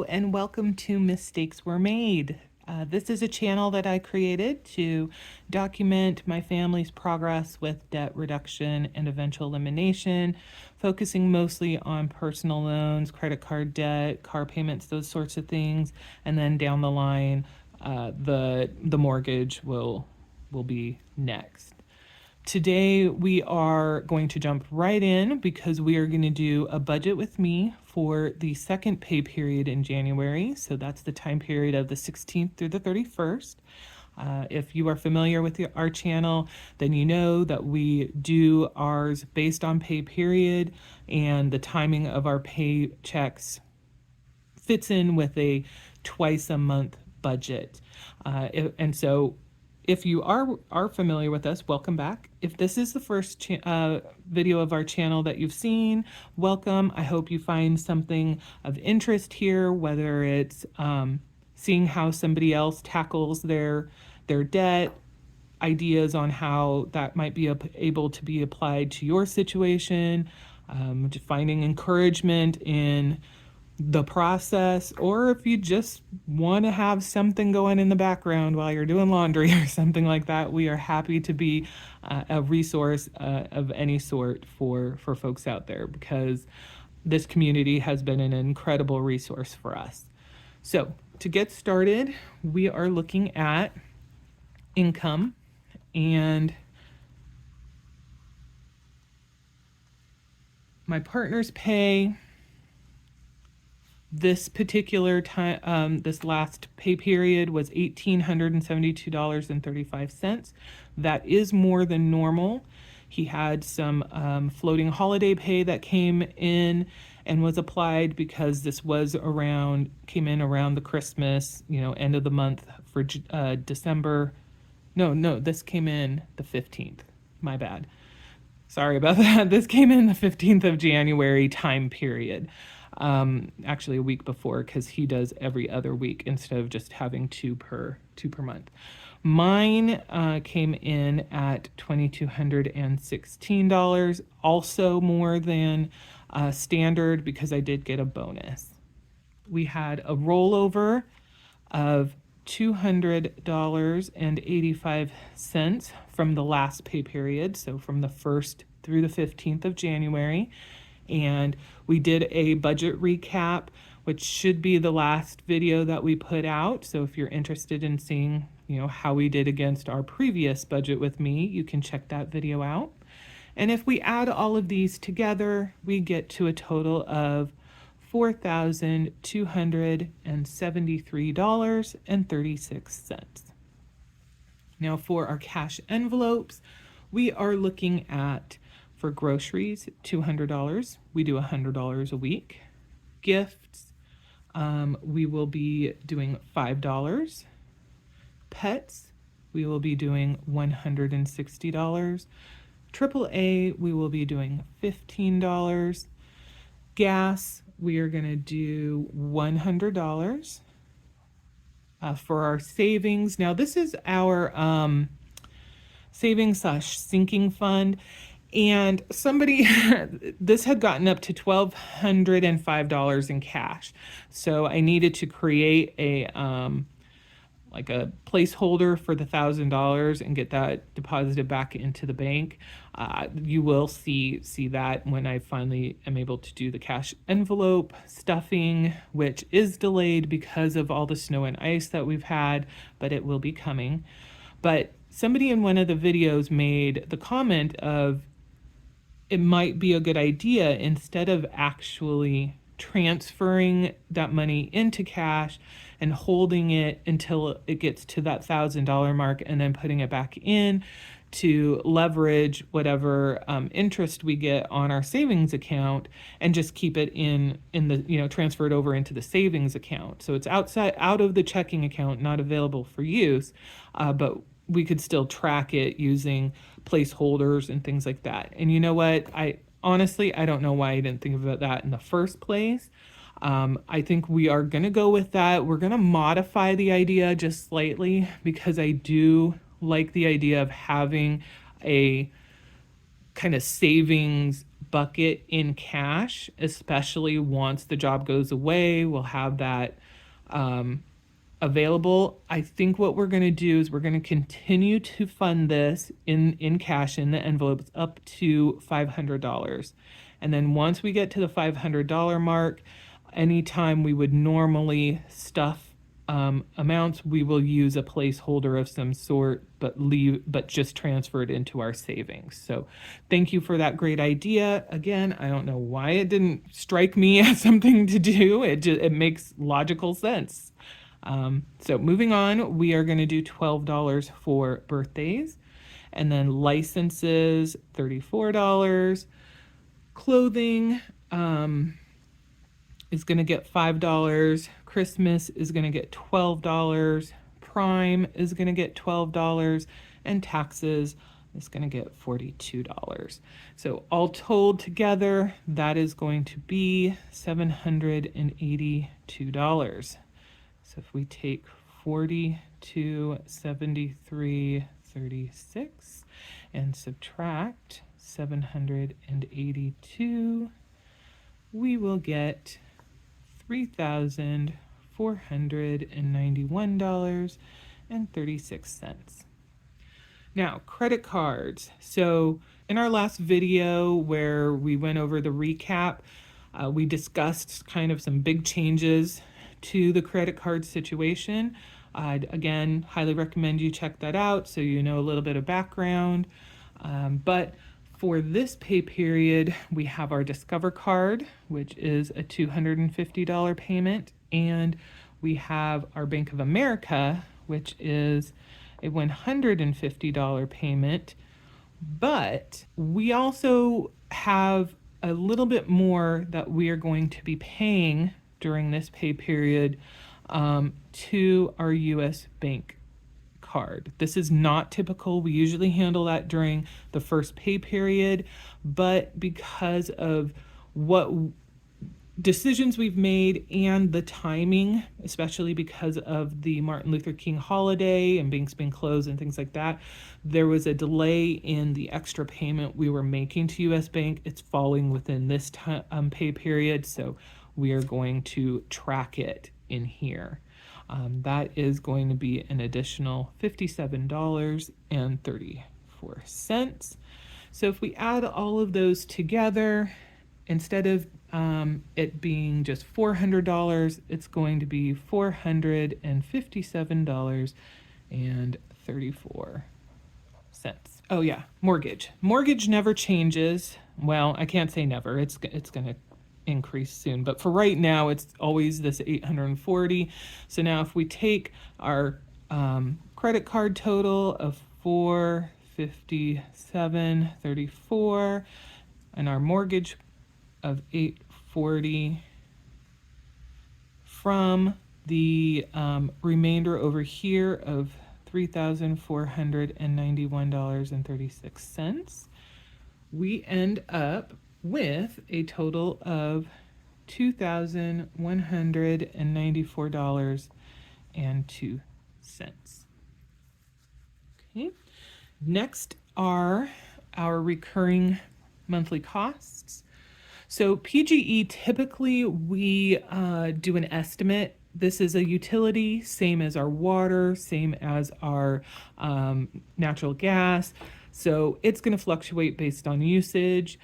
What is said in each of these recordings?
and welcome to Mistakes Were Made. This is a channel that I created to document my family's progress with debt reduction and eventual elimination, focusing mostly on personal loans, credit card debt, car payments, those sorts of things, and then down the line, the mortgage will be next. Today we are going to jump right in because we are going to do a budget with me for the second pay period in January. So that's the time period of the 16th through the 31st. If you are familiar with our channel, then you know that we do ours based on pay period, and the timing of our paychecks fits in with a twice a month budget. And so if you are familiar with us, welcome back. If this is the first video of our channel that you've seen, welcome. I hope you find something of interest here, whether it's seeing how somebody else tackles their debt, ideas on how that might be able to be applied to your situation, just finding encouragement in the process, or if you just want to have something going in the background while you're doing laundry or something like that, we are happy to be a resource of any sort for folks out there, because this community has been an incredible resource for us. So to get started, we are looking at income, and my partner's pay this particular time, this last pay period was $1,872.35. That is more than normal. He had some floating holiday pay that came in and was applied because this was came in around the Christmas, end of the month for December. No, this came in the 15th. My bad. Sorry about that. This came in the 15th of January time period. Actually a week before, because he does every other week instead of just having two per month. Mine came in at $2,216, also more than standard because I did get a bonus. We had a rollover of $200.85 from the last pay period, so from the 1st through the 15th of January. And we did a budget recap, which should be the last video that we put out. So if you're interested in seeing, how we did against our previous budget with me, you can check that video out. And if we add all of these together, we get to a total of $4,273.36. Now for our cash envelopes, we are looking at, for groceries, $200. We do $100 a week. Gifts, we will be doing $5. Pets, we will be doing $160. AAA, we will be doing $15. Gas, we are going to do $100. For our savings, now this is our savings/sinking fund. And somebody, this had gotten up to $1,205 in cash. So I needed to create a placeholder for the $1,000 and get that deposited back into the bank. You will see that when I finally am able to do the cash envelope stuffing, which is delayed because of all the snow and ice that we've had, but it will be coming. But somebody in one of the videos made the comment of, it might be a good idea, instead of actually transferring that money into cash and holding it until it gets to that $1,000 mark and then putting it back in, to leverage whatever interest we get on our savings account and just keep it in the, transfer it over into the savings account. So it's out of the checking account, not available for use, but we could still track it using placeholders and things like that. And you know what? I don't know why I didn't think about that in the first place. I think we are going to go with that. We're going to modify the idea just slightly because I do like the idea of having a kind of savings bucket in cash, especially once the job goes away. We'll have that available. I think what we're going to do is we're going to continue to fund this in cash in the envelopes up to $500. And then once we get to the $500 mark, anytime we would normally stuff amounts, we will use a placeholder of some sort, but just transfer it into our savings. So thank you for that great idea. Again, I don't know why it didn't strike me as something to do. It makes logical sense. So moving on, we are going to do $12 for birthdays, and then licenses, $34. Clothing is going to get $5. Christmas is going to get $12. Prime is going to get $12, and taxes is going to get $42. So all told together, that is going to be $782. So if we take 42, 73, 36 and subtract 782, we will get $3,491.36. Now, credit cards. So in our last video where we went over the recap, we discussed kind of some big changes to the credit card situation. I'd again highly recommend you check that out so you know a little bit of background. But for this pay period, we have our Discover card, which is a $250 payment, and we have our Bank of America, which is a $150 payment. But we also have a little bit more that we are going to be paying during this pay period to our US Bank card. This is not typical. We usually handle that during the first pay period, but because of what decisions we've made and the timing, especially because of the Martin Luther King holiday and banks being closed and things like that, there was a delay in the extra payment we were making to US Bank. It's falling within this pay period, so we are going to track it in here. That is going to be an additional $57.34. So if we add all of those together, instead of it being just $400, it's going to be $457.34. Oh yeah, mortgage. Mortgage never changes. Well, I can't say never. It's going to increase soon, but for right now it's always this $840. So now if we take our credit card total of $457.34 and our mortgage of $840 from the remainder over here of $3,491.36, we end up with a total of $2,194.02. Okay. Next are our recurring monthly costs. So PGE, typically we do an estimate. This is a utility, same as our water, same as our natural gas. So it's going to fluctuate based on usage.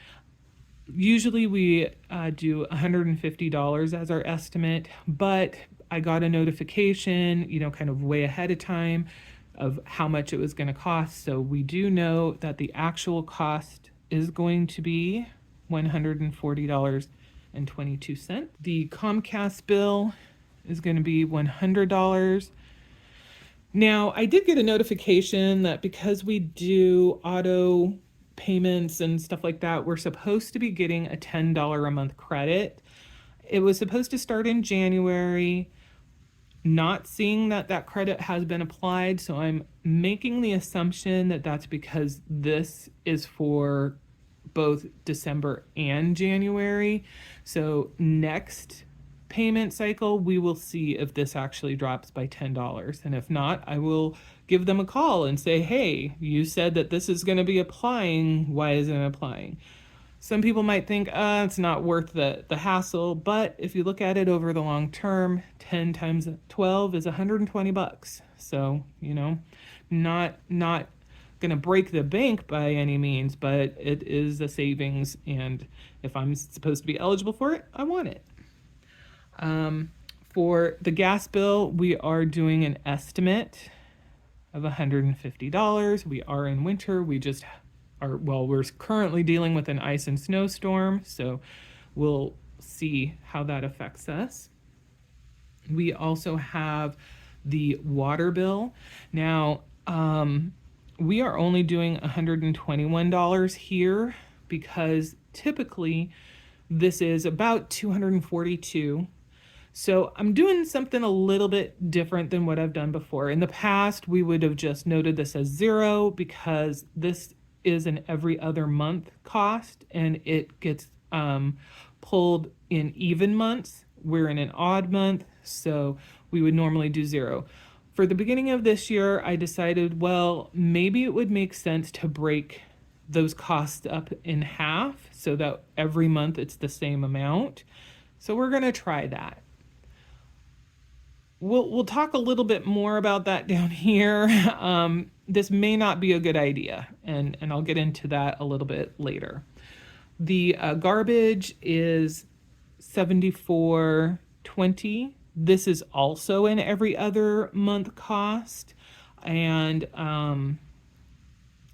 Usually we do $150 as our estimate, but I got a notification, kind of way ahead of time of how much it was going to cost. So we do know that the actual cost is going to be $140.22. The Comcast bill is going to be $100. Now, I did get a notification that because we do auto payments and stuff like that, we're supposed to be getting a $10 a month credit. It was supposed to start in January. Not seeing that credit has been applied, so I'm making the assumption that that's because this is for both December and January. So next payment cycle, we will see if this actually drops by $10. And if not, I will give them a call and say, hey, you said that this is going to be applying. Why isn't it applying? Some people might think, it's not worth the hassle, but if you look at it over the long term, 10 times 12 is 120 bucks. So, not going to break the bank by any means, but it is a savings, and if I'm supposed to be eligible for it, I want it. For the gas bill, we are doing an estimate of $150. We are in winter. We're currently dealing with an ice and snowstorm, so we'll see how that affects us. We also have the water bill. Now, we are only doing $121 here because typically this is about $242. So I'm doing something a little bit different than what I've done before. In the past, we would have just noted this as 0 because this is an every other month cost, and it gets pulled in even months. We're in an odd month, so we would normally do 0. For the beginning of this year, I decided, well, maybe it would make sense to break those costs up in half so that every month it's the same amount. So we're going to try that. We'll talk a little bit more about that down here. This may not be a good idea, and I'll get into that a little bit later. The garbage is $74.20. This is also an every other month cost, and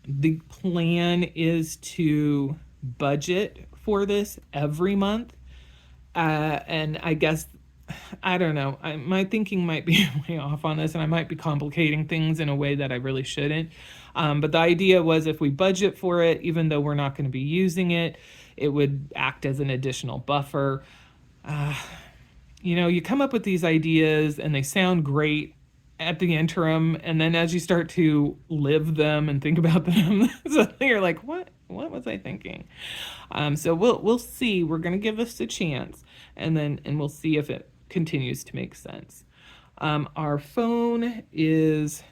the plan is to budget for this every month. And I guess, I don't know, my thinking might be way off on this, and I might be complicating things in a way that I really shouldn't. But the idea was if we budget for it, even though we're not going to be using it, it would act as an additional buffer. You come up with these ideas and they sound great at the interim, and then as you start to live them and think about them, so you're like, what was I thinking? So we'll see. We're going to give this a chance, and we'll see if it continues to make sense. Our phone is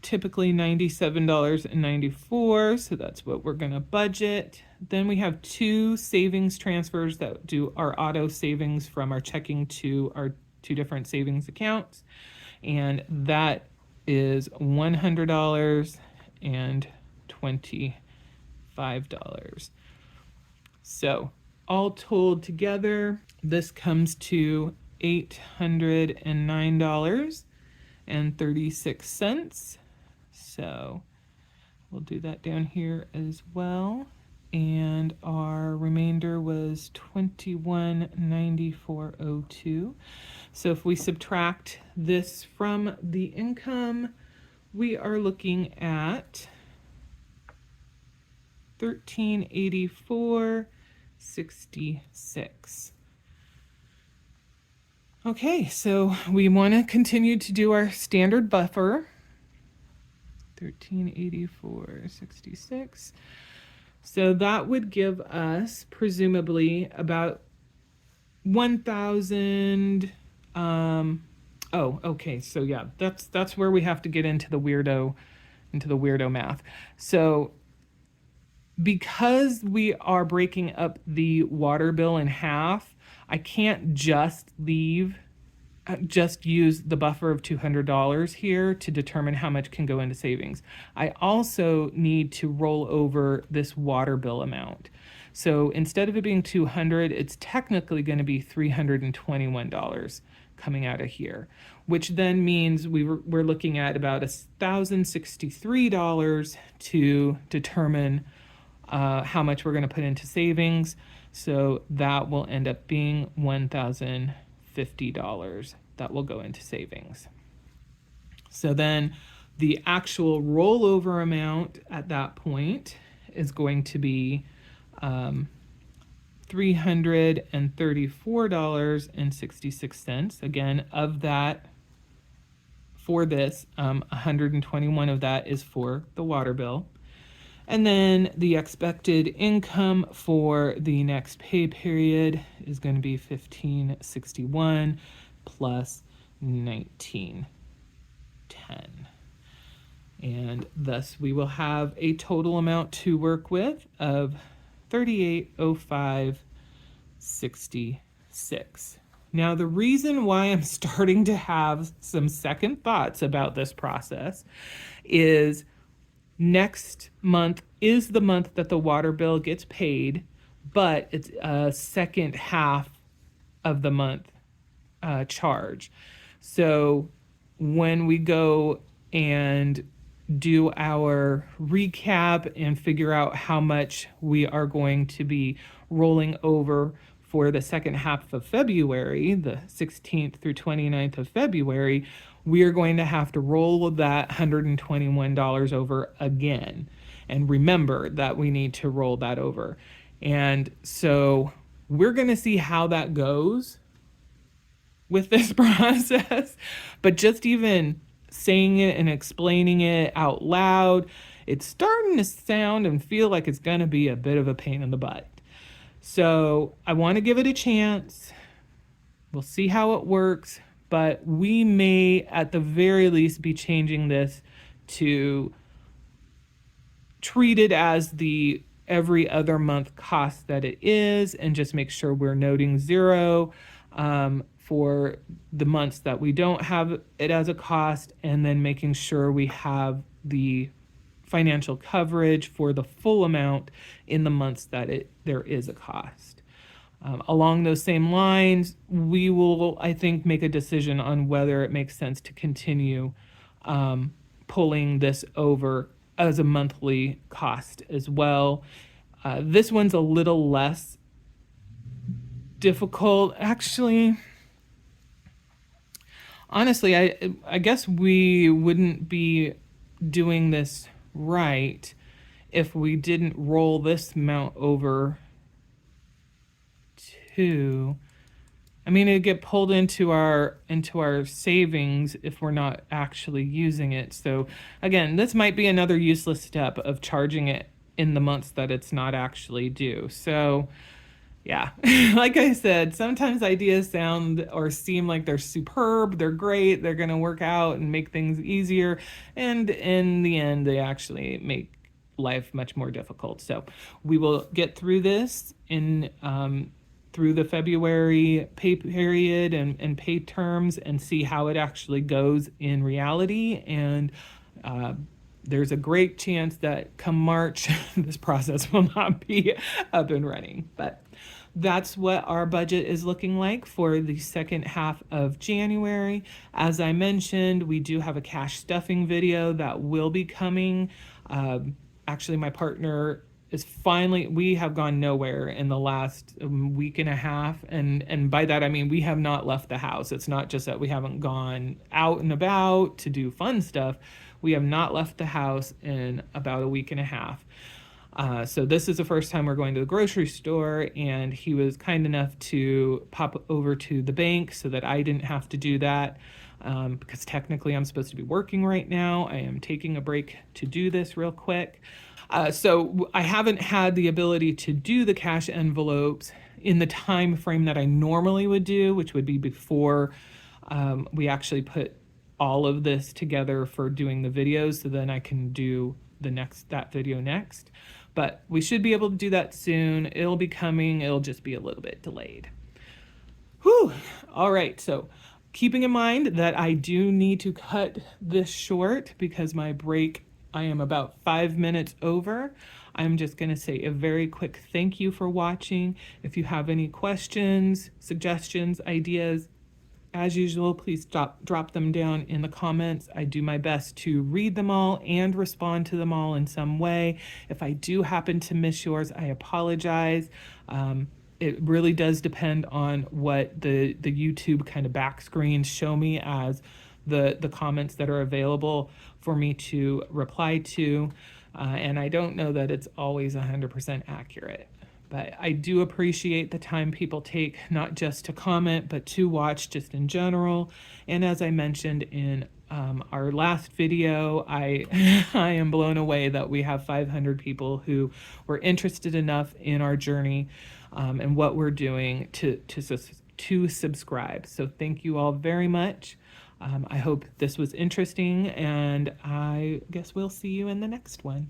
typically $97.94, so that's what we're going to budget. Then we have 2 savings transfers that do our auto savings from our checking to our 2 different savings accounts, and that is $100 and $25. So all told together, this comes to $809.36. So we'll do that down here as well. And our remainder was $21.94.02. So if we subtract this from the income, we are looking at $1384.66. Okay, so we want to continue to do our standard buffer. $1384.66. So that would give us presumably about 1,000. Okay. So yeah, that's where we have to get into the weirdo math. So because we are breaking up the water bill in half, I can't just use the buffer of $200 here to determine how much can go into savings. I also need to roll over this water bill amount. So instead of it being $200, it's technically going to be $321 coming out of here, which then means we're looking at about $1,063 to determine how much we're going to put into savings. So that will end up being $1,050 that will go into savings. So then the actual rollover amount at that point is going to be $334.66. Again, of that, for this, 121 of that is for the water bill. And then the expected income for the next pay period is going to be $1,561 plus $1,910. And thus we will have a total amount to work with of $38.05.66. Now, the reason why I'm starting to have some second thoughts about this process is next month is the month that the water bill gets paid, but it's a second half of the month charge. So when we go and do our recap and figure out how much we are going to be rolling over for the second half of February, the 16th through 29th of February, we are going to have to roll that $121 over again. And remember that we need to roll that over. And so we're going to see how that goes with this process. But just even saying it and explaining it out loud, it's starting to sound and feel like it's going to be a bit of a pain in the butt. So I want to give it a chance. We'll see how it works, but we may at the very least be changing this to treat it as the every other month cost that it is, and just make sure we're noting zero for the months that we don't have it as a cost, and then making sure we have the financial coverage for the full amount in the months that there is a cost. Along those same lines, we will, I think, make a decision on whether it makes sense to continue pulling this over as a monthly cost as well. This one's a little less difficult. Actually, honestly, I guess we wouldn't be doing this right if we didn't roll this amount over to, I mean, it'd get pulled into our savings if we're not actually using it. So again, this might be another useless step of charging it in the months that it's not actually due. So yeah, like I said, sometimes ideas sound or seem like they're superb, they're great, they're going to work out and make things easier. And in the end, they actually make life much more difficult. So we will get through this in through the February pay period and pay terms and see how it actually goes in reality. And there's a great chance that come March, this process will not be up and running. But that's what our budget is looking like for the second half of January. As I mentioned, we do have a cash stuffing video that will be coming. Actually, my partner is finally, we have gone nowhere in the last week and a half. And by that, I mean, we have not left the house. It's not just that we haven't gone out and about to do fun stuff. We have not left the house in about a week and a half. So this is the first time we're going to the grocery store, and he was kind enough to pop over to the bank so that I didn't have to do that. Because technically I'm supposed to be working right now. I am taking a break to do this real quick. So I haven't had the ability to do the cash envelopes in the time frame that I normally would do, which would be before we actually put all of this together for doing the videos, so then I can do that video next. But we should be able to do that soon. It'll be coming. It'll just be a little bit delayed. Whew. All right. So keeping in mind that I do need to cut this short because my break, I am about 5 minutes over. I'm just going to say a very quick thank you for watching. If you have any questions, suggestions, ideas, as usual, please drop them down in the comments. I do my best to read them all and respond to them all in some way. If I do happen to miss yours, I apologize. It really does depend on what the YouTube kind of back screens show me as the comments that are available for me to reply to. And I don't know that it's always 100% accurate. But I do appreciate the time people take, not just to comment, but to watch just in general. And as I mentioned in our last video, I am blown away that we have 500 people who were interested enough in our journey and what we're doing to subscribe. So thank you all very much. I hope this was interesting, and I guess we'll see you in the next one.